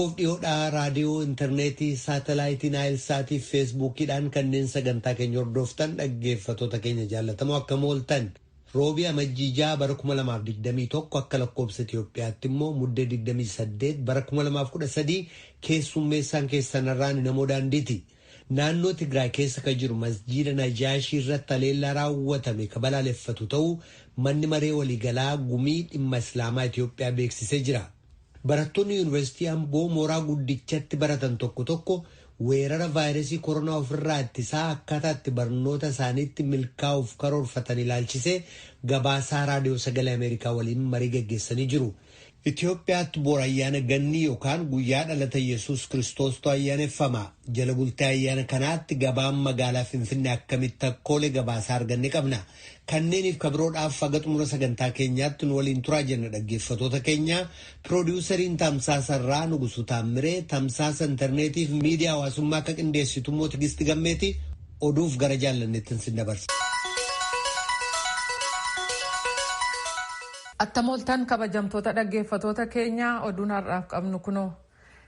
Fagoof dhiyoodhaa raadiyoo, intarneetii, saatalaayitii, naayilsaatii fi feesbuukiidhaan kanneen sagantaa keenya hordoftan dhaggeeffatoota keenya jaallatamoo akkam ooltan. Roobii amajjii 6 bara 2021 akka lakkoobsa Itoophiyaatti immoo muddee 28 bara 2013 keessummeessaan keessanarraan namoo daandiiti. Naannoo Tigraay keessa kan jiru masjiida Najaashii irratti haleellaa raawwatame kan balaaleffatu ta'uu manni maree waliigalaa gumii dhimma Islaamaa Itoophiyaa beeksisee jira. Barattoonni yuunivarsiitii Amboo mooraa guddichatti baratan tokko tokko weerara vaayirasii koronaa ofirraa ittisaa akkaataa itti barnoota isaaniitti milkaa'uuf karoorfatan ilaalchisee gabaasaa raadiyoo sagalee Ameerikaa waliin marii gaggeessanii jiru. Itoophiyaatti boora ayyaana ganni yookaan guyyaa dhalata Yesuus Kiristoostu ayyaaneffama. Jala bultee ayyaana kanaatti gabaan magaalaa Finfinnee akkamitti akka oole gabaasaa arganne qabna. Kanneeniif kabiroodhaaf haga xumura sagantaa keenyaatti nu waliin turaa jenna dhaggeeffatoota keenya. Piroodyusariin Tamsaasarraa Nugusu Taammiree, Tamsaasa intarneetiif miidiyaa hawaasummaa akka qindeessitu immoo Tigisti Gammeeti. Oduuf gara jaallanneettiin sin dabarsa. Attamoltan kabajamtoota dhaggeeffatoota keenyaa oduun har'aaf qabnu kunoo.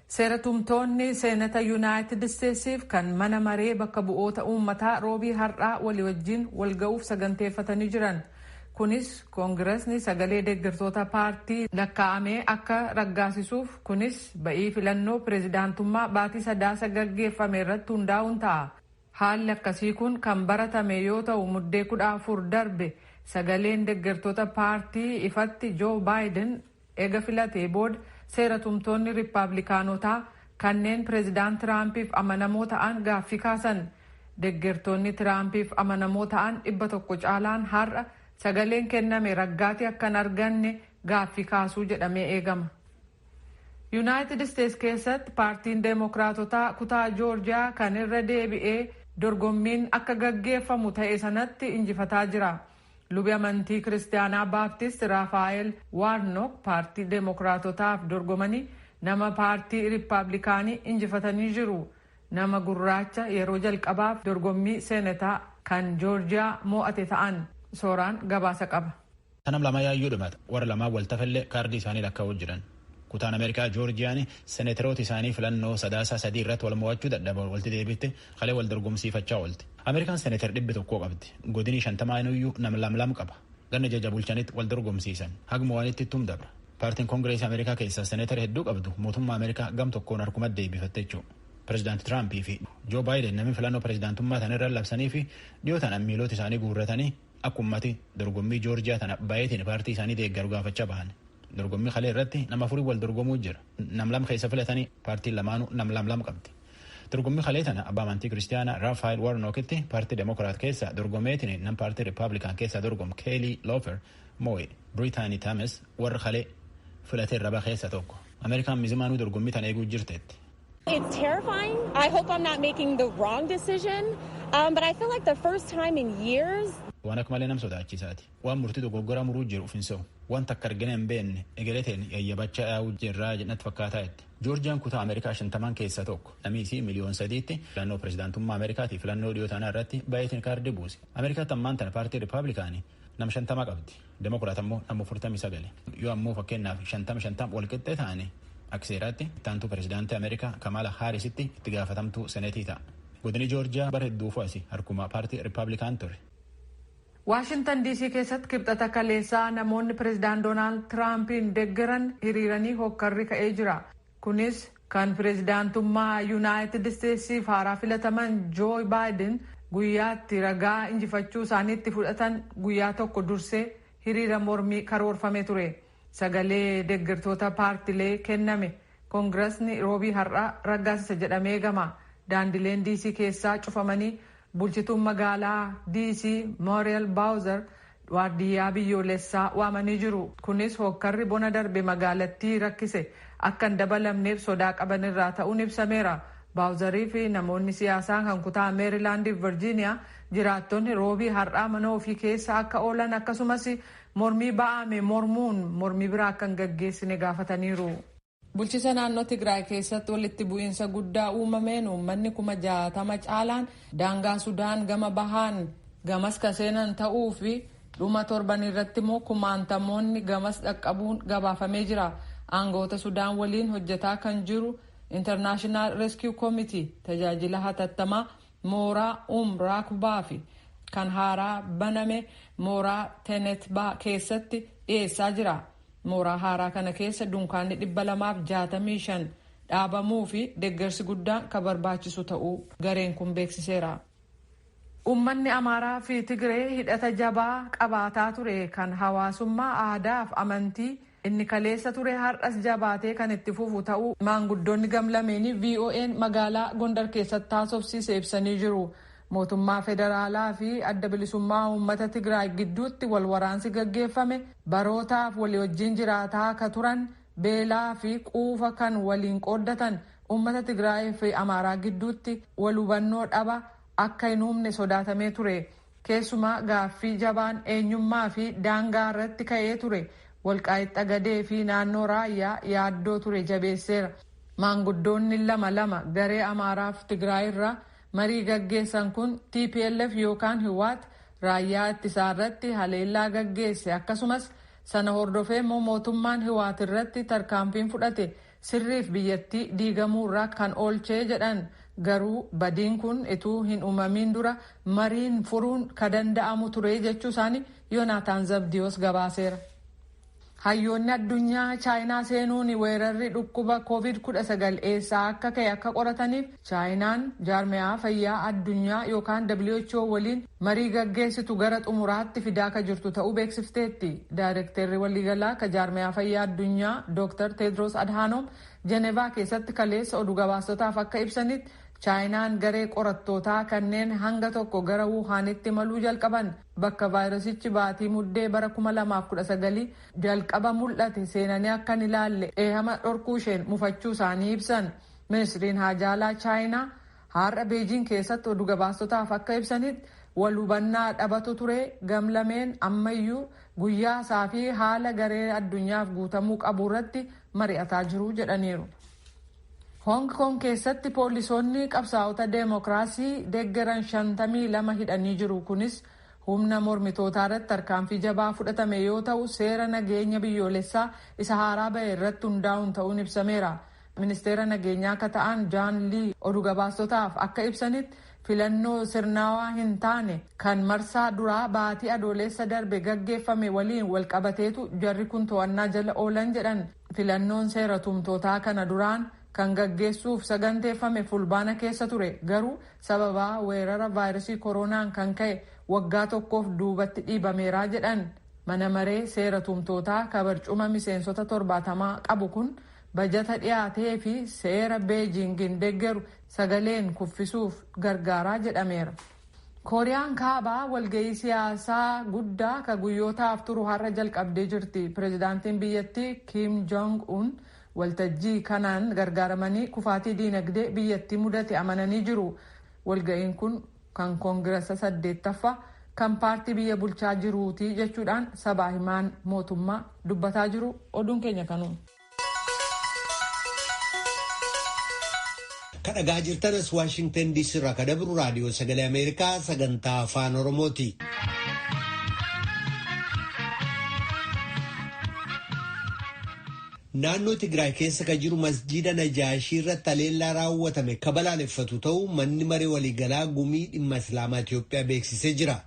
Seera tumtoonni seenata Yuunaayitid Isteetsiif kan mana maree bakka bu'oota uummataa roobii har'aa walii wajjin walga'uuf saganteeffatanii jiran. Kunis koongireesni sagalee deeggartoota paartii lakkaa'amee akka raggaasisuuf kunis ba'ii filannoo pireezidaantummaa baatii sadaasa gaggeeffame irratti hundaa'uun ta'a. Haalli akkasii kun kan baratame yoo ta'u muddee 14 darbe sagaleen deeggartoota paartii ifatti Joo Baayiden eega filatee booda seera tumtoonni riippaabilikaanotaa kanneen pireezidaant Tiraampiif amanamoo ta'an gaaffii kaasan. Deeggartoonni Tiraampiif amanamoo ta'an 100 caalaan har'a sagaleen kenname raggaatii akka hin arganne gaaffii kaasuu jedhamee eegama. Yuunaayitid Isteets keessatti paartiin deemokiraatotaa kutaa Joorjiyaa kan irra deebi'ee dorgommiin akka gaggeeffamu ta'e sanatti injifataa jira. Lubi amantii kiristaanaa baaptist Raafaayel Waarnook paartii deemokiraatotaaf dorgomanii nama paartii riippaabilikaanii injifatanii jiru. Nama gurraacha yeroo jalqabaaf dorgommii seenataa kan Joorjiyaa mo'ate ta'an sooraan gabaasa qaba. Tanam lama yaayyuu dhumata warra lamaan waltafallee kaardii isaanii lakkaa'uu jiran. Kutaan Ameerikaa Joorjiyaan seneteroota isaanii filannoo sadaasa 3 irratti wal mo'achuu dadhaban walti deebitti kalee wal dorgomsiifachaa oolte. Ameerikaan seneter 100 qabdi. Godinii 50 iyyuu nama lam qaba. Ganna jaja bulchanitti wal dorgomsiisan. Haguma waanitti ittum dabra. Paartiin Koongireesii Ameerikaa keessaa seneter hedduu qabdu mootummaa Ameerikaa gam tokkoon harkuma deebifatte jechuudha. Pireezidaanti Tiraampii fi Joo Baayiden namni filannoo pireezidaantummaa tanirra labsanii fi dhiyootaan miilota isaanii guurratanii akka ummati dorgommii Joorjiyaa tana baay'eetiin paartii isaanii deeggaru gaafachaa bahan. Dorgommii kalee irratti nama 4 wal dorgomuu jira. Nam lam keessa filatanii paartiin lamaanuu nam lam qabdi. Dorgommii kalee tana abbaa amantii kiristaanaa Raafaayel Waarnookitti paartii deemokiraat keessa dorgomeetiin nam paartii riippaabilikaan keessa dorgomu Keelii Loofer moo'e. Biriitaanii Taames warra kalee filatee raba keessa tokko. Ameerikaan mizimaanuu dorgommii tana eeguu jirteetti. It's terrifying. I hope I'm not making the wrong decision, but I feel like the first time in years. Waan akka malee nam sodaachisaati. Waan murtii dogoggoraa muruu jiru ufinsa'u. Waan takka argina hin beekne egereeteen yayyabachaa yaa'uu jirraa jedhatti fakkaataa itti. Joorjiyaan kutaa Ameerikaa 50 keessaa tokko. Namiisii miliyoon 3tti filannoo pireezidaantummaa Ameerikaatiif filannoo dhiyoo tanaa irratti baay'eetiin kaardii buuse. Ameerikaatti ammaan tana paartii riippaabilikaanii nam 50 qabdi. Demokiraat ammoo nama 49. Yoo ammoo fakkeenyaaf 50 wal qixxee ta'anii akka seeraatti ittaantuu pireezidaantii Ameerikaa Kamala Haarisitti itti gaafatamtuu seneetii ta'a. Godini Joorjiyaa bara hedduu fu'asi harkuma paartii riippaabilikaan ture. Waashintan DC keessatti kibxata kaleessaa namoonni pireezidaant Doonaald Tiraampiin deeggaran hiriiranii hokkarri ka'ee jira. Kunis kan pireezidaantummaa Yuunaayitid Isteetsiif haaraa filataman Joo Baayiden guyyaatti ragaa injifachuu isaaniitti fudhatan guyyaa tokko dursee hiriira mormii karoorfame ture. Sagalee deeggartoota paartilee kenname koongireesni roobii har'aa raggaasisa jedhamee eegama. Daandileen DC keessaa cufamanii bulchituun magaalaa DC Muriel Bowser waardiyyaa biyyoolessaa waamanii jiru. Kunis hokkarri bona darbe magaalattii rakkise akka hin dabalamneef sodaa qaban irraa ta'uun ibsameera. Bowzerii fi namoonni siyaasaa kan kutaa Meerilaand fi Virgiiniyaa jiraattonni roobii har'aa mana ofii keessa akka oolan akkasumas mormii ba'ame mormuun mormii biraa akka hin gaggeessine gaafataniiru. Bulchiisa naannoo Tigraay keessatti walitti bu'iinsa guddaa uumameen uummanni 60,000 caalaan daangaa Sudaan gama bahaan gamas ka seenan ta'uu fi dhuma torban irratti immoo kumaantamoonni gamas dhaqqabuun gabaafamee jira. Aangoota Sudaan waliin hojjetaa kan jiru International Rescue Committee tajaajila hatattamaa mooraa Raakubaa fi kan haaraa baname mooraa Tenetbaa keessatti dhiyeessaa jira. Mooraa haaraa kana keessa dunkaanni 265 dhaabamuu fi deeggarsi guddaan kan barbaachisu ta'uu gareen kun beeksiseera. Uummanni Amaaraa fi Tigree hidhata jabaa qabaataa ture kan hawaasummaa aadaa fi amantii inni kaleessa ture har'as jabaatee kan itti fufu ta'uu maanguddoonni gamlameenii VOA'n magaalaa Gondar keessatti taasofsiise ibsanii jiru. Mootummaa federaalaa fi adda bilisummaa uummata Tigraay gidduutti wal waraansi gaggeeffame barootaaf walii wajjin jiraataa akka turan beelaa fi quufa kan waliin qooddatan uummata Tigraay fi Amaaraa gidduutti wal hubannoo dhaba akka hin uumne sodaatamee ture. Keessumaa gaaffii jabaan eenyummaa fi daangaa irratti ka'ee ture. Walqaaxxa Xagadee fi naannoo Raayyaa yaaddoo ture jabeesseera. Maanguddoonni lama garee Amaaraa fi Tigraay irraa marii gaggeessan kun TPLF yookaan Hiwaat raayyaa ittisaa irratti haleellaa gaggeesse akkasumas sana hordofee mootummaan Hiwaat irratti tarkaanfiin fudhate sirriif biyyattii diigamuurraa kan oolchee jedhan. Garuu badiin kun ituu hin uumamin dura mariin furuun ka danda'amu ture jechuu isaanii Yoonaataan Zabdiyoos gabaaseera. Hayyoonni addunyaa Chaayinaa seenuun weerarri dhukkuba COVID-19 eessaa akka ka'e akka qorataniif Chaayinaan jaarmiyaa fayyaa addunyaa yookaan WHO waliin marii gaggeessitu gara xumuraatti fidaa ka jirtu ta'uu beeksifteetti. Daayirekteerri waliigalaa ka jaarmiyaa fayyaa addunyaa Dr. Tedros Adhanom Jenevaa keessatti kaleessa oduu gabaastotaaf akka ibsanitti Chaayinaan garee qorattootaa kanneen hanga tokko gara Wuhaanitti maluu jalqaban bakka vaayirasichi baatii muddee bara 2019 jalqaba mul'ate seenanii akka hin ilaalle eehama dhorkuu isheen mufachuu isaanii ibsan. Ministiriin haajaalaa Chaayinaa har'a Beejiing keessatti oduu gabaastotaaf akka ibsanitti wal hubannaa dhabatu ture gamlameen ammayyuu guyyaa isaa fi haala garee addunyaaf guutamuu qabu irratti mari'ataa jiru jedhaniiru. Hong Kong keessatti poolisoonni qabsaa'ota deemokiraasii deeggaran 52 hidhanii jiru. Kunis humna mormitootaa irratti tarkaanfii jabaa fudhatame yoo ta'u seera nageenya biyyoolessaa isa haaraa bahe irratti hundaa'uun ta'uun ibsameera. Ministeera nageenyaa akka ta'an Jaan Lii oduu gabaastotaaf akka ibsanitti filannoo sirnaawaa hin taane kan marsaa duraa baatii adoolessa darbe gaggeeffame waliin walqabateetu jarri kun to'annaa jala oolan jedhan. Filannoon seera tumtootaa kana duraan kan gaggeessuuf saganteeffame fulbaana keessa ture. Garuu sababaa weerara vaayirasii koronaan kan ka'e waggaa tokkoof duubatti dhiibameeraa jedhan. Mana maree seera tumtootaa kabarcuma miseensota 70 qabu kun bajata dhiyaatee fi seera Beejiingin deeggaru sagaleen kuffisuuf gargaaraa jedhameera. Kooriyaan kaabaa walga'ii siyaasaa guddaa ka guyyootaaf turu har'a jalqabdee jirti. Pireezidaantiin biyyattii Kim Jong-un waltajjii kanaan gargaaramanii kufaatii diinagdee biyyattii mudate amananii jiru. Walga'iin kun kan koongirasa 8ffaa kan paartii biyya bulchaa jiruuti jechuudhaan sabaa himaan mootummaa dubbataa jiru. Oduun keenya kanuma. Kadhagaa jirtanas Waashingtan DC irraa kadabru raadiyoo sagalee Ameerikaa sagantaa afaan Oromooti. Naannoo Tigraay keessa kan jiru masjiida Najaashii irratti haleellaa raawwatame ka balaaleffatu ta'uu manni maree waliigalaa gumii dhimma Islaamaa Itoophiyaa beeksisee jira.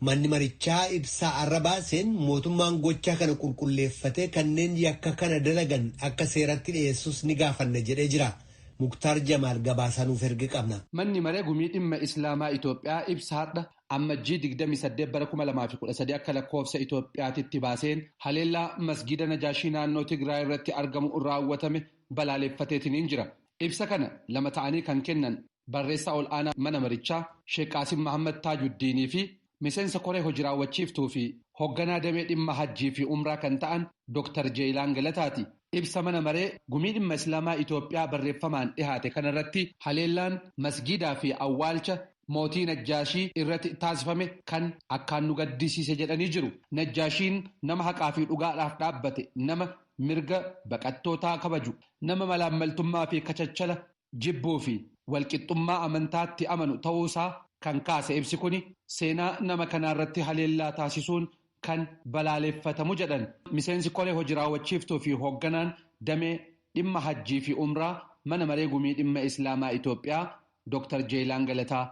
Manni marichaa ibsaa arra baaseen mootummaan gochaa kana qulqulleeffatee kanneen yakka kana dalagan akka seeratti dhiyeessus ni gaafanna jedhee jira. Muktaar Jamaal gabaasanuuf erga qabna. Manni maree gumii dhimma Islaamaa Itoophiyaa ibsa har'a ammajjii 28 bara 2013 akka lakkoofsa Itoophiyaatitti baaseen haleellaa masgiida Najaashii naannoo Tigraay irratti argamu raawwatame balaaleffateetiin jira. Ibsa kana lama ta'anii kan kennan barreessaa ol aanaa mana marichaa Sheek Qaasim Mahammad Taajuddiinii fi miseensa koree hojii raawwachiiftuu fi hoogganaa damee dhimma hajjii fi umraa kan ta'an Dr. Jeelaan Galataati. Ibsa mana maree gumii dhimma Islaamaa Itoophiyaa barreeffamaan dhihaate kanarratti haleellaan masgiidaa fi awwaalcha mootii Najjaashii irratti taasifame kan akkaan nu gaddisiise jedhanii jiru. Najjaashiin nama haqaa fi dhugaadhaaf dhaabbate, nama mirga baqattootaa kabaju, nama malaammaltummaa fi kachachala jibbuu fi walqixxummaa amantaatti amanu ta'uusaa kan kaase ibsi kuni seenaa nama kanaarratti haleellaa taasisuun kan balaaleffatamu jedhan. Miseensi koree hojii raawwachiiftuu fi hoogganaan damee dhimma hajjii fi umraa mana maree gumii dhimma Islaamaa Itoophiyaa Dr. Jeelaan Galataa.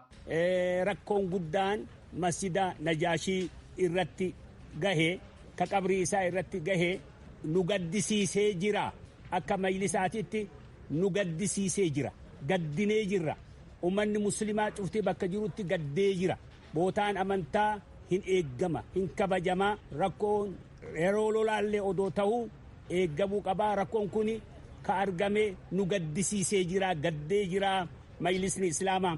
Rakkoon guddaan masjida Najaashii irratti gahee ka qabrii isaa irratti gahee nu gaddisiisee jira. Akka majlisaatitti nu gaddisiisee jira. Gaddinee jirra. Ummanni muslimaa cuftii bakka jirutti gaddee jira. Bootaan amantaa hin eeggama, hin kabajamaa. Rakkoon yeroo lolaallee odoo ta'uu eeggamuu qabaa. Rakkoon kun ka argame nu gaddisiisee jira, gaddee jira. Majlisni Islaamaa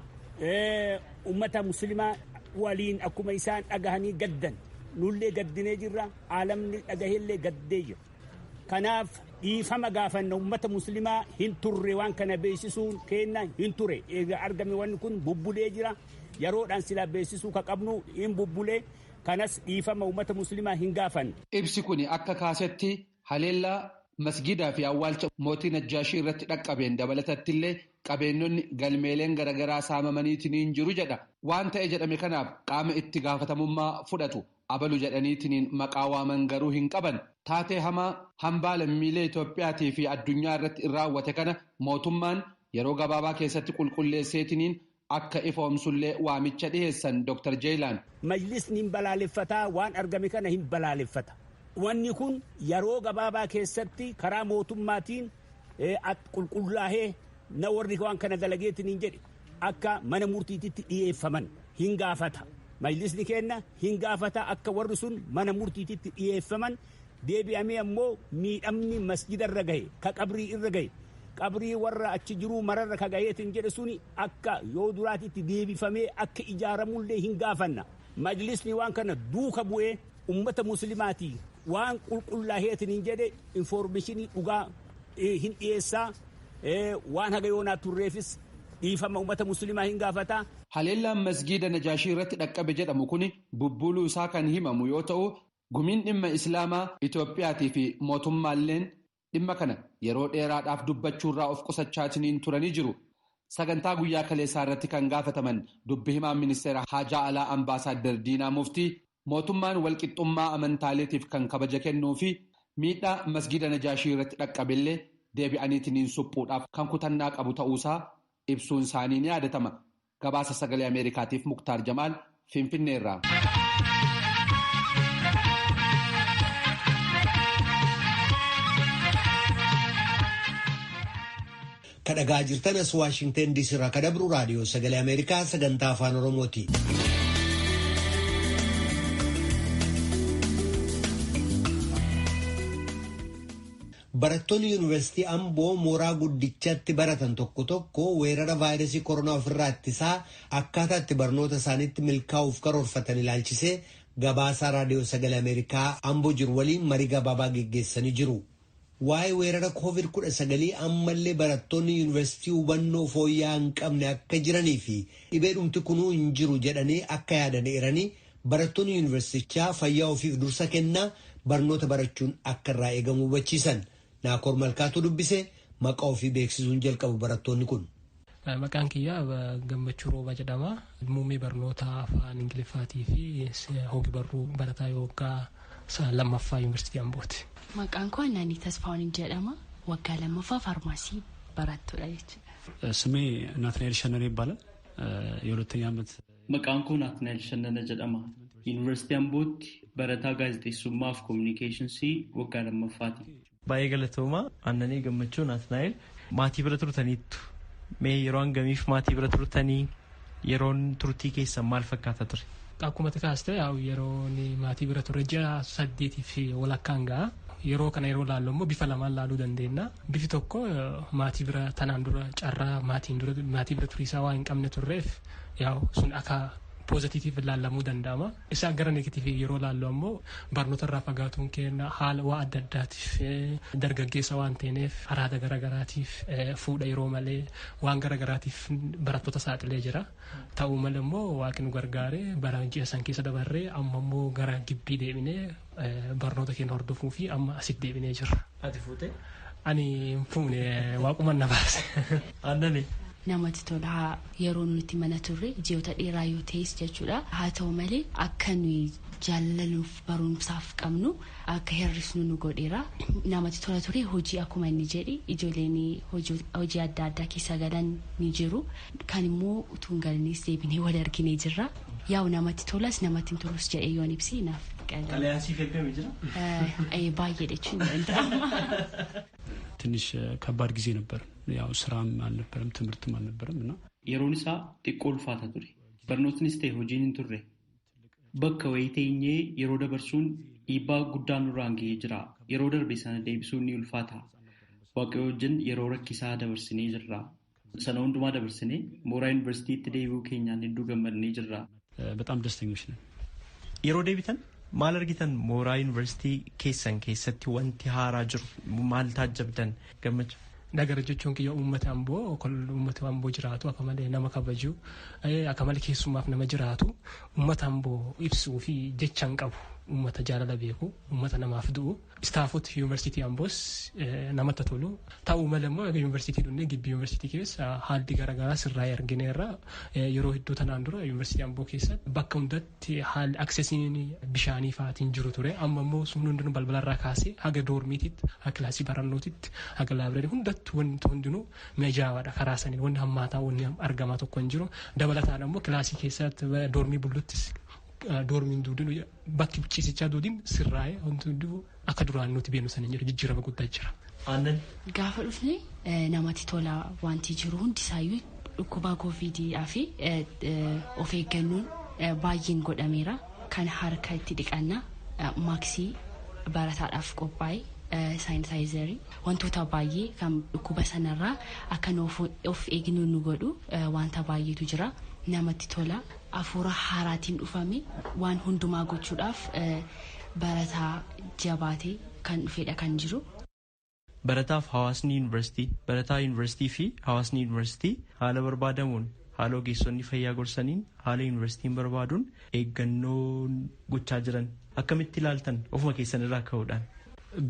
ummata muslimaa waliin akkuma isaan dhagahanii gaddan nullee gaddinee jirra. Aalamni dhagaheellee gaddee jira. Kanaaf dhiifama gaafanna ummata muslimaa hin turre waan kana beeksisuun kenna hin ture. Eega argame wanni kun bubbulee jira. Yeroodhaan silaa beeksisuu ka qabnu hin bubbulee. Kanas dhiifama ummata muslimaa hin gaafanne. Ibsi kun akka kaasetti haleellaa masgidaa fi awwaalcha mootii Najjaashii irratti dhaqqabeen dabalatattillee qabeenyonni galmeeleen garaagaraa saamamaniitiin jiru jedha. Waan ta'e jedhame kanaaf qaama itti gaafatamummaa fudhatu abalu jedhaniitiin maqaa waaman garuu hin qaban. Taatee hamaa hambaa lammiilee Itoophiyaatii fi addunyaa irratti raawwate kana mootummaan yeroo gabaabaa keessatti qulqulleesseetiin akka ifoomsullee waamicha dhiheessan Dr. Jeelaan. Majlisni hin balaaleffataa waan argame kana hin balaaleffata. Wanni kun yeroo gabaabaa keessatti karaa mootummaatiin qulqullaa'ee na warri waan kana dalageetiin hin jedhe akka mana murtiititti dhiyeeffaman hin gaafata. Majlisni kenna hin gaafata akka warri sun mana murtiititti dhiyeeffaman deebi'amee ammoo miidhamni masjida irra gahe ka qabrii irra gahe qabrii warra achi jiruu mararra ka gaheetiin jedhe suni akka yoo duraatitti deebifamee akka ijaaramullee hin gaafanna. Majlisni waan kana duuka bu'ee ummata muslimaatii waan qulqullaa'eetiin hin jedhe informeeshinii dhugaa hin dhiyeessaa. Waan haga yoonaa turreefis dhiifama ummata muslimaa hin gaafataa. Haleellaan masgiida Najaashii irratti dhaqqabe jedhamu kun bubbuluu isaa kan himamu yoo ta'u gumiin dhimma Islaamaa Itoophiyaatii fi mootummaalleen dhimma kana yeroo dheeraadhaaf dubbachuurraa of qusachaatiin turanii jiru. Sagantaa guyyaa kaleessaa irratti kan gaafataman dubbi himaan ministeera Haajaa Alaa Ambaasaadder Diinaa Muftii mootummaan walqixxummaa amantaaleetiif kan kabaja kennuu fi miidhaa masgiida Najaashii irratti dhaqqabeellee deebi'aniitiin suphuudhaaf kan kutannaa qabu ta'uusaa ibsuun isaanii ni yaadatama. Gabaasa sagalee Ameerikaatiif Muktaar Jamaal Finfinneerraa. Kadhagaa jirtan as Waashingten DC irraa kadabru raadiyoo sagalee Ameerikaa sagantaa afaan Oromooti. Barattoonni yuunivarsiitii Amboo mooraa guddichatti baratan tokko tokko weerara vaayirasii koronaa ofirraa ittisaa akkaataa itti barnoota isaaniitti milkaa'uuf karoorfatan ilaalchisee gabaasaa raadiyoo sagalee Ameerikaa Amboo jiru waliin marii gabaabaa geggeessanii jiru. Waa'ee weerara COVID-19 ammallee barattoonni yuunivarsiitii hubannoo fooyya'aa hin qabne akka jiranii fi dhibeedhumti kunuu hin jiru jedhanii akka yaadan eeranii barattoonni yuunivarsiitichaa fayyaa ofiif dursa kennaa barnoota barachuun akka irraa eegamu hubachiisan. Naakoor Malkaatu dubbisee maqaa ofii beeksisuun jalqabu barattoonni kun. Maqaan kiyyaa Gammachuu Roobaa jedhama. Muummee barnoota afaan Ingiliffaatii fi hogii barruu barataa waggaa lammaffaa yuunivarsiitii Ambooti. Maqaan koo Annanii Tasfaawwan jedhama. Waggaa lammaffaa faarmaasii barattuudha jechuudha. ስሜ ናትናኤል ሸነነ ይባላል። የሁለተኛ ዓመት መቃን ኮ ናትናኤል ሸነነ jedhama. ዩኒቨርሲቲ አምቦቲ በረታ ጋዜጠኝነትና ኮሙኒኬሽንሲ ወጋ ለመፋቲ baay'ee galatooma Annanii Gammachuu Naatnaa'el maatii bira turtaniittu mee yeroo hangamiif maatii bira turtanii yeroon turtii keessan maal fakkaata ture? Akkuma kaastee yeroon maatii bira turre ji'a 8 fi walakkaan ga'a. Yeroo kana yeroo laallu immoo bifa lamaan laaluu dandeenya. Bifi tokko maatii bira tanaan dura carraa maatii bira turiisaa waan hin qabne turreef sun akka poozitiiviif laallamuu danda'ama. Isaan gara negatiivii yeroo laallu ammoo barnoota irraa fagaatuun kenna haala waa adda addaatiif dargaggeessa waan ta'eef haraata garagaraatiif fuudha yeroo malee waan garagaraatiif barattoota saaxilee jira. Ta'uu malee immoo waaqni nu gargaaree bara ji'a san keessa dabarree amma immoo gara gibbii deebinee barnoota keenya hordofuu fi amma asitti deebinee jirra. Ati fuutee? Ani fuune waaquma na baase. Annani. Namatti tola yeroo nuti mana turre ji'oota dheeraa yoo ta'es jechuudha. Haa ta'u malee akka nuyi jaalala nuuf barumsaaf qabnu akka hir'isnu nu godheera. Namatti tola ture hojii akkuma inni jedhi ijoolleen hojii adda addaa keessa galan ni jiru. Kan immoo utuu hin galiniis deebinee wal arginee jirra. Yaa'u namatti tolas namatti hin tolus jedhee yoon ibsi naaf Xalayaansiif eegamee jira? ባየደ እንደማ ትንሽ ከባድ ጊዜ ነበር። ያው ስራም አልነበረም ትምህርትም አልነበረም እና yeroon isaa xiqqoo ulfaata ture. Barnootnis ta'e hojiin hin turre. Bakka wayii teenyee yeroo dabarsuun dhiibbaa guddaan nurraan ga'ee jira. Yeroo darbe sana deebisuun ni ulfaata. Waaqayyo wajjin yeroo rakkisaa dabarsinee jirra. Sana hundumaa dabarsinee mooraa yuunivarsiitiitti deebi'uu keenyaan hedduu gammadnee jirra. በጣም ደስተኞች ነን። yeroo deebitan maal argitan mooraa yuunivarsiitii keessan keessatti wanti haaraa jiru maal taajjabdan gammachuu? Nagara jechuun kiyya uummata amboo jiraatu akka malee nama kabaju akka malee keessumaaf nama jiraatu uummata amboo ibsuu fi jecha hin qabu uummata jaalala beeku uummata namaaf du'u istaafota yuunivarsiitii amboos namatti tolu ta'uu malee immoo yuunivarsiitii dhunnee gibbii yuunivarsiitii keessa haalli garaagaraa sirraa argineerra yeroo hedduu tanaan dura yuunivarsiitii amboo keessa bakka hundatti haalli aksesiin bishaanii fa'aatiin jiru ture amma immoo sun hundinuu balbalarraa kaasee haga doormiititti haga kilaasii barannootitti haga laabireerii hundatti wanti hundinuu mijaawaadha karaa saniin wanni hammaataa wanni argamaa tokko hin jiru dabalataan immoo kilaasii keessatti doormii bulluttis doormiin duudin bakki ciisichaa duudin sirraa'ee wanti hunduu akka duraan nuti beenu sana jiru jijjiirama guddaa jira. Aannan gaafa dhufne namatti tola wanti jiru hundisaayyuu dhukkuba kooviidii fi of eeggannoon baay'een godhameera kan harka itti dhiqannaa maaksii barataadhaaf qophaa'e saayinitaayizarii wantoota baay'ee kan dhukkuba sanarraa akka of eegnu nu godhu wanta baay'eetu jira. Namatti tola afuura haaraatiin dhufame waan hundumaa gochuudhaaf barataa jabaatee kan dhufedha kan jiru. Barataaf hawaasni yuunivarsiitii barataa yuunivarsiitii fi hawaasni yuunivarsiitii haala barbaadamuun haala ogeessonni fayyaa gorsaniin haala yuunivarsiitiin barbaaduun eeggannoo gochaa jiran akkamitti ilaaltan ofuma keessan irraa ka'uudhaan?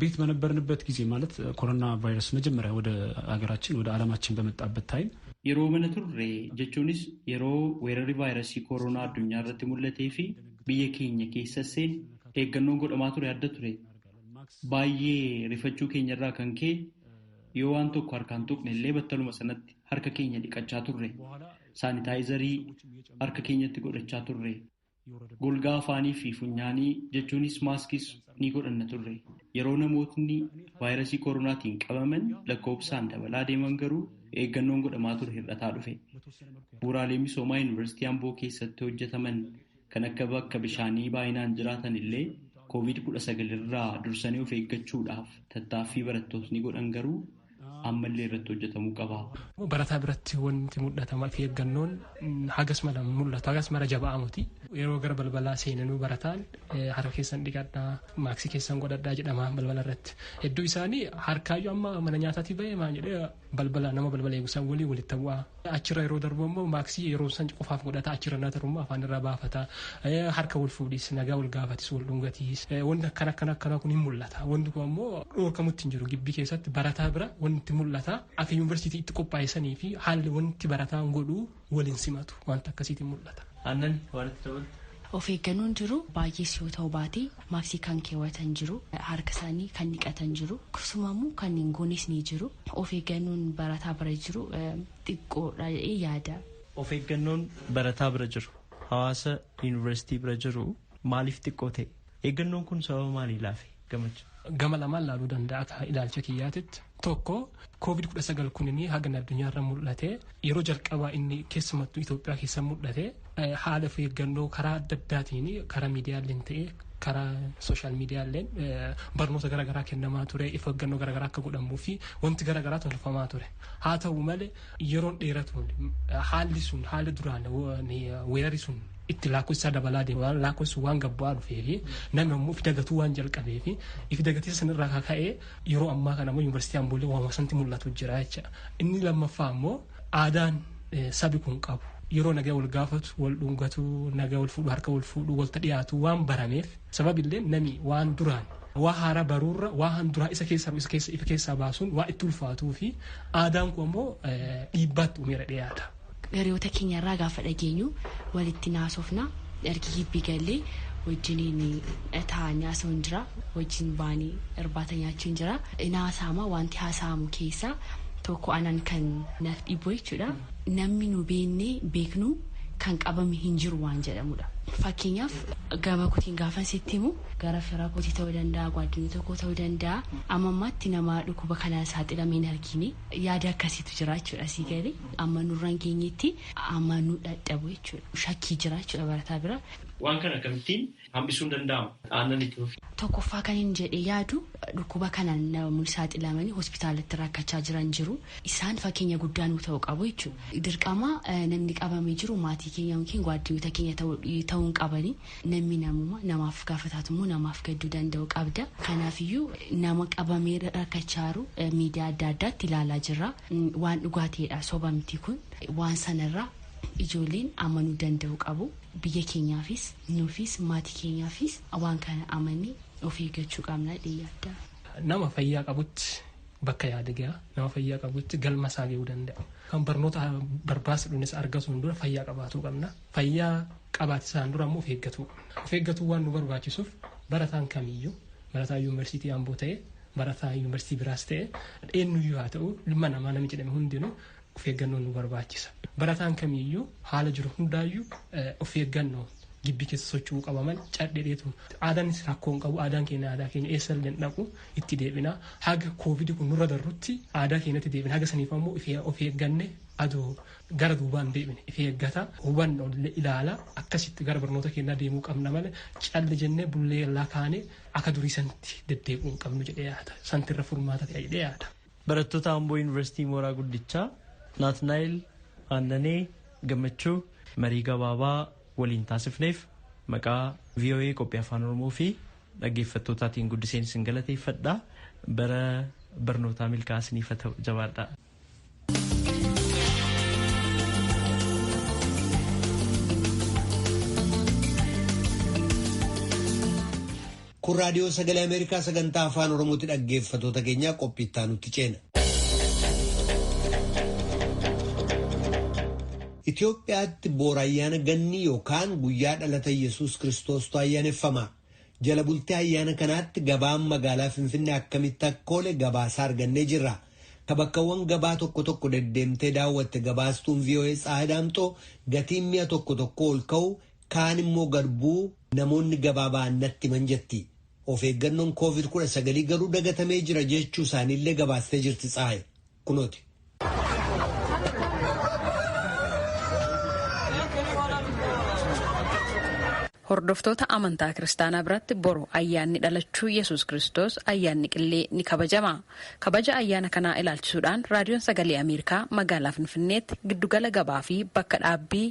ቤት በነበርንበት ጊዜ ማለት ኮሮና ቫይረስ መጀመሪያ ወደ ሀገራችን ወደ ዓለማችን በመጣበት ታይም yeroo mana turre jechuunis yeroo weerarri vaayirasii koronaa addunyaa irratti mul'atee fi biyya keenya keessas eeggannoon godhamaa ture adda ture. Baay'ee rifachuu keenya irraa kan ka'e yoo waan tokko harkaan tuqne illee battaluma sanatti harka keenya dhiqachaa turre. Saanitaayizarii harka keenyatti godhachaa turre. Golgaa afaanii fi funyaanii jechuunis maaskis ni godhanna turre. Yeroo namootni vaayirasii koronaatiin qabaman lakkoofsaan dabalaa deeman garuu eeggannoon godhamaa ture hir'ataa dhufe. Bu'uuraalee misoomaa yuunivarsiitii Amboo keessatti hojjetaman kan akka bakka bishaanii baay'inaan jiraatan illee COVID-19 irraa dursanii of eeggachuudhaaf tattaaffii barattoonni godhan garuu ammallee irratti hojjetamuu qaba. Barataa biratti wanti mul'atama fi eeggannoon hagas mala mul'atu hagas mala jaba'amuti. Yeroo gara balbalaa seenanuu barataan harka keessan dhiqadhaa maaksii keessan godhadhaa jedhama balbala irratti. Hedduu isaanii harkaayyuu amma mana nyaataatii bahee maal jedhee balbala nama balbala eegusan walii walitti bu'aa. Achirra yeroo darbu immoo maaksii yeroo san qofaaf godhata achirra naa tarummaa afaan irraa baafata. Harka wal fuudhis nagaa wal gaafatis wal dhungatiis wanti akkana kun hin mul'ata. Wanti kun immoo dhorkamutti hin jiru gibbii keessatti barataa bira wanti mul'ata akka yuunivarsiitii itti qophaa'essanii fi haalli wanti barataan godhu waliin simatu wanta akkasiitiin mul'ata. Aannan waan itti dabalu. Of eeggannoon jiru baay'ees yoo ta'u baate maaksii kan keewwatan jiru harka isaanii kan dhiqatan jiru akkasumas kan hin goones ni jiru. Of eeggannoon barataa bira jiru xiqqoodha jedhee yaada. Of eeggannoon barataa bira jiru hawaasa yuunivarsiitii bira jiru maaliif xiqqoo ta'e? Eeggannoon kun sababa maalii laafe gammachuu? Gama lamaan laaluu danda'a akka ilaalcha kiyyaatitti. Tokko COVID-19 kunini haga addunyaarra mul'ate yeroo jalqabaa inni keessumattuu Itoophiyaa keessa mul'ate haala of eeggannoo karaa adda addaatiin karaa miidiyaaleen ta'e karaa sooshaal miidiyaaleen barnoota garaagaraa kennamaa ture of eeggannoo garaagaraa akka godhamuu fi wanti garaagaraa tolfamaa ture. Haa ta'u malee yeroon dheeratuun haalli sun haala duraan weerarri sun itti lakkoofsa dabalaa deema lakkoofsi waan gabbaa dhufee fi namni immoo fidagatuu waan jalqabee fi fidagatii sanarraa ka'ee yeroo ammaa kana immoo yuunivarsiitii Amboolee waan wasanti mul'atu jira jecha. Inni lammaffaa immoo aadaan sabi kun qabu yeroo nagaa wal gaafatu wal dhungatu nagaa wal fuudhu harka wal fuudhu walta dhiyaatu waan barameef sababillee namni waan duraan waa haaraa baruurra waan duraa isa keessaa baasuun waa itti ulfaatuu fi aadaan kun immoo dhiibbaatti uumeera dhiyaata. Hiriyoota keenyarraa gaafa dhageenyu walitti naasofna ergi gibbii gallee wajjiniin taa'anii haasa'uun jira wajjin baanii irbaata nyaachuun jira naasaama wanti haasa'amu keessaa tokko anan kan naaf dhibu jechuudha namni nu beeknu kan qabame hin jiru waan jedhamudha. Fakkeenyaaf gama kutiin gaafan sitti himu gara firaa kootii ta'uu danda'a gwaddinii tokko ta'uu danda'a amma ammaatti nama dhukkuba kanaan saaxilamee hin argine yaada akkasiitu jira jechuudha sii galee amma nurraan geenyetti amma nu dhadhabu jechuudha shakkii jira jechuudha barataa bira. Waan kana kamittiin hambisuun danda'ama aannan itti fufi. Tokkoffaa kan hin jedhe yaadu dhukkuba kanaan namoonni saaxilamanii hospitaalatti rakkachaa jiran jiru isaan fakkeenya guddaa nu ta'uu qabu jechuudha. Dirqama namni qabamee jiru maatii keenya yookiin gwaddinoota keenya ta'uun qabanii namni namaaf gaafataatu immoo namaaf gadduu danda'u qabda. Kanaafiyyuu nama qabamee rakkachaa jiru miidiyaa adda addaatti ilaalaa jirra waan dhugaa ta'edha soba miti kun waan sanarraa ijoolleen amanuu danda'u qabu biyya keenyaafis nuufis maatii keenyaafis waan kana amanii of eeggachuu qabna dhiyaadda. Nama fayyaa qabutti bakka yaada gahaa nama fayyaa qabutti galma isaa gahuu danda'a. Kan barnoota barbaachisuunis argatuun dura fayyaa qabaatuu qabna. Fayyaa qabaachisaan dura immoo of eeggatuu qabna. Of eeggatuu waan nu barbaachisuuf barataan kamiyyuu barataa yuunivarsiitii Amboo ta'e barataa yuunivarsiitii biraas ta'e eenyuyyuu haa ta'u ilma namaa namni jedhame hundinuu of eeggannoo nu barbaachisa. Barataan kamiyyuu haala jiru hundaayyuu of eeggannoo gibbii keessa socho'uu qaba malee cadheedheetu aadaanis rakkoon qabu aadaan keenya aadaa keenya eessa illee dhaqu itti deebina haga koovidii kun nurra darrutti aadaa keenyatti deebina haga saniif ammoo of eegganne adoo gara duubaan deebine of eeggata hubannoo ilaala akkasitti gara barnoota keenyaa deemuu qabna malee calli jennee bullee lakaane akka durii sanatti deddeebi'uu hin qabnu jedhee yaada santirra furmaata ta'e jedhee yaada. Barattoota Amboo Yuunivarsiitii Mooraa Guddichaa Naatnaayil Aandanee Gammachuu marii gabaabaa waliin taasifneef maqaa VOA qophii afaan Oromoo fi dhaggeeffattootaatiin guddiseen isin galateeffadha. Bara barnootaa milkaa'iniif haa ta'u jabaadha. Kun raadiyoo sagalee Ameerikaa sagantaa afaan Oromootti dhaggeeffattoota keenyaa qophii itti aanutti ceena. Itoophiyaatti boora ayyaana ganni yookaan guyyaa dhalata Yesuus Kiristoostu ayyaaneffama. Jala bultee ayyaana kanaatti gabaan magaalaa Finfinnee akkamitti akka oole gabaasaa argannee jirra. Kabakkawwan gabaa tokko tokko deddeemtee daawwatte gabaastuun VOA Tsaadaamxoo gatiin mi'a tokko tokko ol ka'u kaan immoo gad bu'u namoonni gabaa ba'an natti himan jetti. Of eeggannoon COVID-19 garuu dagatamee jira jechuu isaaniillee gabaastee jirti Tsaaye. Kunooti. Hordoftoota amantaa kiristaanaa biratti boru ayyaanni dhalachuu Yesuus Kiristoos ayyaanni qillee ni kabajama. Kabaja ayyaana kanaa ilaalchisuudhaan raadiyoon sagalee Ameerikaa magaalaa Finfinneetti giddugala gabaa fi bakka dhaabbii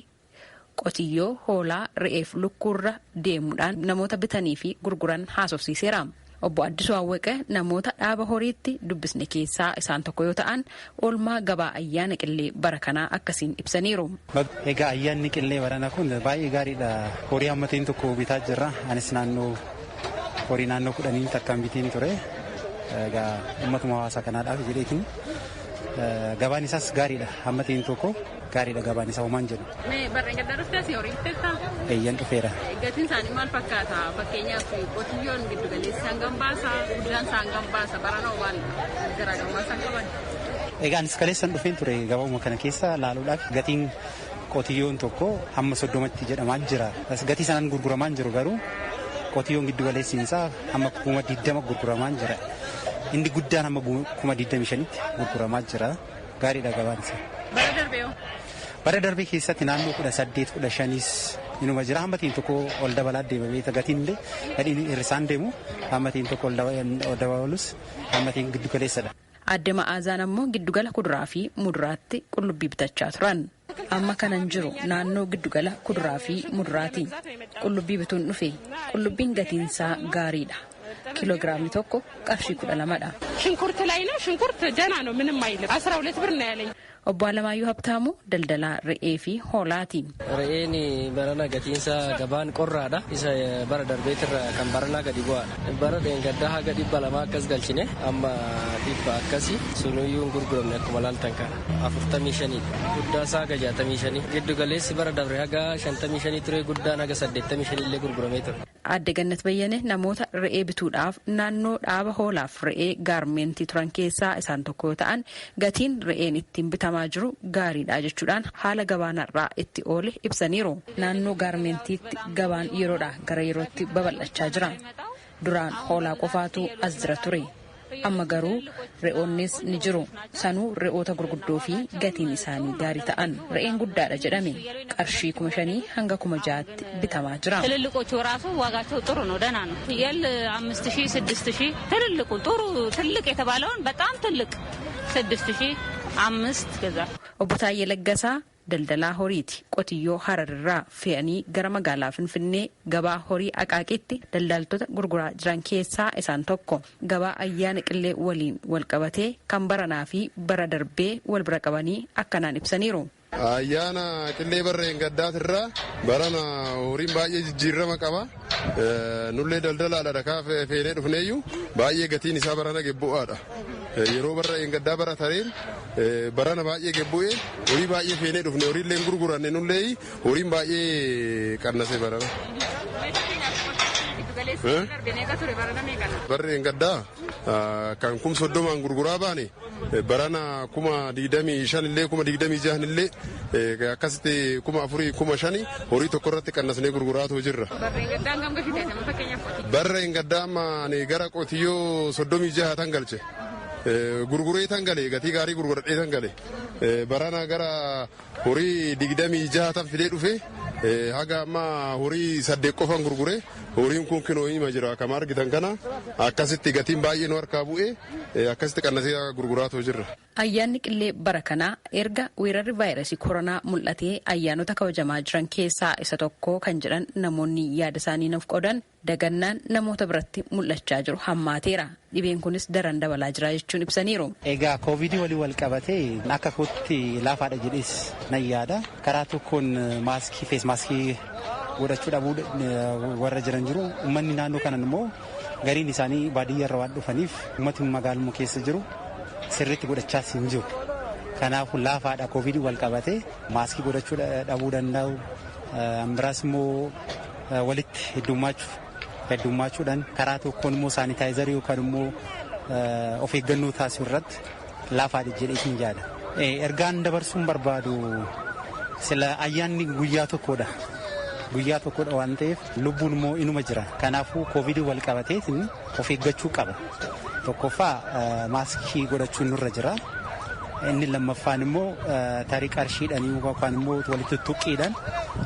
qotiyyoo hoolaa re'eef lukkuurra deemuudhaan namoota bitanii fi gurguran haasofsiiseera. Obbo Addisuu Awwaqee namoota dhaaba horiitti dubbisne keessaa isaan tokko yoo ta'an oolmaa gabaa ayyaana qillee bara kanaa akkasiin ibsaniiru. Egaa ayyaanni qillee barana kun baay'ee gaariidha. Horii hammatiin tokko bitaa jirra. Anis horii naannoo 10 takkaan bitiin ture. Egaa uummatuma hawaasaa kanaadhaaf jedheetiin gabaan isaas gaariidha. Hammatiin tokko gaariidha gabaan isaa homaan jedhu. Barreen gadda dhuftee asii horii bitteettaa? Eeyyan dhufeera. Gatiin isaanii maal fakkaata? Fakkeenyaaf qotiyyoon giddu galeessi hangam baasa? Guddaan isaa hangam baasa? Baranoo maal garaagarummaa isaan qaban? Egaa anis kaleessan dhufeen ture gabauma kana keessa laaluudhaaf gatiin qotiyyoon tokko hamma 30tti jedhamaa jira. Gatii sanaan gurguramaa jiru garuu qotiyyoon giddu galeessiin isaa hamma 20 gurguramaa jira. Inni guddaan hamma 25tti gurguramaa jira. Gaariidha gabaan isaa. Bara darbee bara darbee keessatti naannoo 18-15 inuma jira. Hammatiin tokko ol dabalaa deema. Gatiin illee gadhiin hir'isaan deemu hammatiin tokko ol dabalus hammatiin giddu galeessadha. Adde Ma'aazaan ammoo giddugala kuduraa fi muduraatti qullubbii bitachaa turan. Amma kanan jiru naannoo giddugala kuduraa fi muduraati. Qullubbii bituun dhufe. Qullubbiin gatiinsaa gaariidha. ኪሎግራም tokko qarshii 12dha. ሽንኩርት ላይ ነው። ሽንኩርት ደህና ነው፣ ምንም አይልም። 12 ብር ነው ያለኝ። Obbo Alamaayyuu Habtaamuu daldalaa re'ee fi hoolaati. Re'een barana gatiinsa gabaan qorraadha. Isa bara darbeetirra kan baranaa gadi bu'aadha. Bara gaddaa haga 200 akkas galchine amma 100 akkasi sunuyyuu gurguramne akkuma laaltan kana 45 guddaa isaa haga 65 giddu galeessi bara dabre haga 55 ture guddaan haga 85 illee gurguramee ture. Aadde Gannat Bayyane namoota re'ee bituudhaaf naannoo dhaaba hoolaaf re'ee gaarmentii turan keessaa isaan tokko yoo ta'an gatiin re'een ittiin bitamaa jiru gaariidha jechuudhaan haala gabaanarraa itti oole ibsaniiru. Naannoo gaarmentiitti gabaan yeroodhaa gara yerootti babal'achaa jira. Duraan hoolaa qofaatu as jira ture. Amma garuu re'oonnis ni jiru. Sanuu re'oota gurguddoo fi gatiin isaanii gaarii ta'an re'een guddaadha jedhame qarshii 5,000 hanga 6,000tti bitamaa jira. ትልልቆቹ ራሱ ዋጋቸው ጥሩ ነው፣ ደህና ነው። ፍየል 5,000 6,000 ትልልቁ ጥሩ ትልቅ የተባለውን በጣም ትልቅ 6,000 5 ገዛ። Obbo Taayyee Laggasaa daldalaa horiiti. Qotiyyoo Hararraa fe'anii gara magaalaa Finfinnee gabaa horii Aqaaqiitti daldaltoota gurguraa jiran keessaa isaan tokko. Gabaa ayyaana qillee waliin wal qabatee kan baranaa fi bara darbee wal bira qabanii akkanaan ibsaniiru. Ayyaana qillee barreen gaddaatirraa barana horiin baay'ee jijjiirama qaba. Nullee daldalaadha dhakaa feenee dhufneeyyuu baay'ee gatiin isaa barana gebbu'aadha. Yeroo barreen gaddaa bara tareen barana baay'ee gebbu'ee horii baay'ee feenee dhufne horiillee gurguranne nullee horiin baay'ee qannase barana. Barreen gaddaa kan 30 gurguraa baane barana 25 illee 26 illee akkasitti 4,000 5,000 horii tokko irratti qannasnee gurguraatu jirra. Barreen gaddaa amma gara qotiyyoo 36 tan galche. Gurguree tan galee gatii gaarii gurguradhee tan galee barana gara horii 26 tan fidee dhufe haga amma horii 8 qofan gurguree horiin kun kinoo hima jira akkama argitan kana akkasitti gatiin baay'ee nu harkaa bu'ee akkasitti qannasee gurguraatu jirra. Ayyaanni qillee bara kanaa erga weerarri vaayirasii koronaa mul'atee ayyaanota kabajamaa jiran keessaa isa tokko kan jedhan namoonni yaada isaanii nuuf qoodan dagannaan namoota biratti mul'achaa jiru hammaateera. Dhibeen kunis daran dabalaa jira jechuun ibsaniiru. Egaa koovidii walii wal qabatee akka kootti laafaadha jedhees nan yaada. Karaa tokkoon maaskii fees maaskii godhachuu dhabuu warra jiran jiru. Uummanni naannoo kanan immoo gariin isaanii baadiyyaarra waan dhufaniif uummatni magaaluma keessa jiru sirriitti godhachaas hin jiru. Kanaafuu laafaadha koovidii wal qabatee maaskii godhachuu dhabuu danda'u. Biraas immoo walitti heddummachuudhaan karaa tokkoon immoo saanitaayizarii yookaan immoo of eeggannoo taasisuu irratti laafaadha jedhee hin yaada. Ergaan dabarsuun barbaadu sila ayyaanni guyyaa tokkodha. Guyyaa tokkodha waan ta'eef lubbuun immoo inuma jira. Kanaafuu koovidii wal qabateetiin of eeggachuu qaba. Tokkoffaa maaskii godhachuun nurra jira. Inni lammaffaan immoo tarii qarshiidhaan yookaan immoo walitti tuqqiidhaan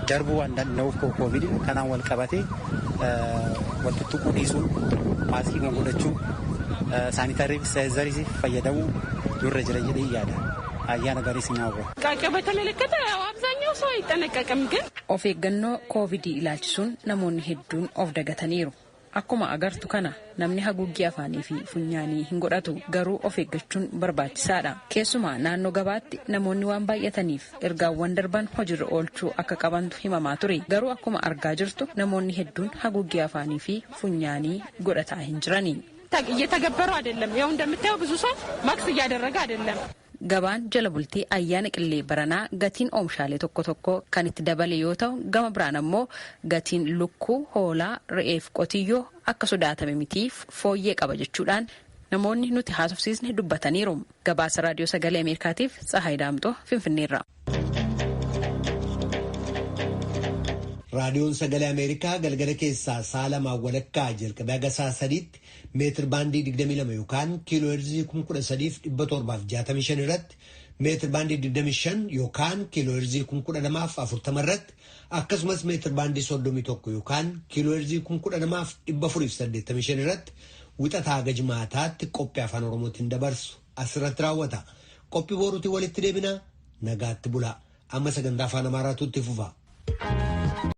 darbuu waan danda'uuf koovidii kanaan wal qabatee walitti tuquu dhiisuu maaskii godhachuu saanitaayizarii fayyadamuu nurra jira jedhee yaada. Ayyaana garii sinaawu. Qaqqaba በተመለከተ አብዛኛው ሰው አይጠነቀቅም ግን of eeggannoo koovidii ilaalchisuun namoonni hedduun of dagataniiru. Akkuma agartu kana namni haguuggii afaanii fi funyaanii hin godhatu garuu of eeggachuun barbaachisaadha. Keessumaa naannoo gabaatti namoonni waan baay'ataniif ergaawwan darban hojiirra oolchuu akka qabantu himamaa ture. Garuu akkuma argaa jirtu namoonni hedduun haguuggii afaanii fi funyaanii godhataa hin jirani. እየተገበሩ አይደለም። ያው እንደምታየው ብዙ ሰው ማክስ እያደረገ አይደለም። Gabaan jala bultii ayyaana qillee baranaa gatiin oomishaalee tokko tokko kan itti dabale yoo ta'u gama biraan ammoo gatiin lukkuu, hoolaa, re'eef qotiyyoo akka sodaatame mitiif fooyyee qaba jechuudhaan namoonni nuti haasofsiisne dubbataniiru. Gabaasa raadiyoo sagalee Ameerikaatiif Tsahaay Daamtoo Finfinneerra. Raadiyoon sagalee Ameerikaa galgala keessaa sa'a 2 walakkaa jalqabee haga sa'a 3tti meetir baandii 22 yookaan kiiloo heerzii 13,765 irratti meetir baandii 25 yookaan kiiloo heerzii 12,040 irratti akkasumas meetir baandii 31 yookaan kiiloo heerzii 12,485 irratti wixataa haga jimaataatti qophii afaan Oromootiin dabarsu asirratti raawwata. Qophii boruutiin walitti deebina nagaatti bulaa. Amma sagantaa afaan Amaaraatu itti fufa.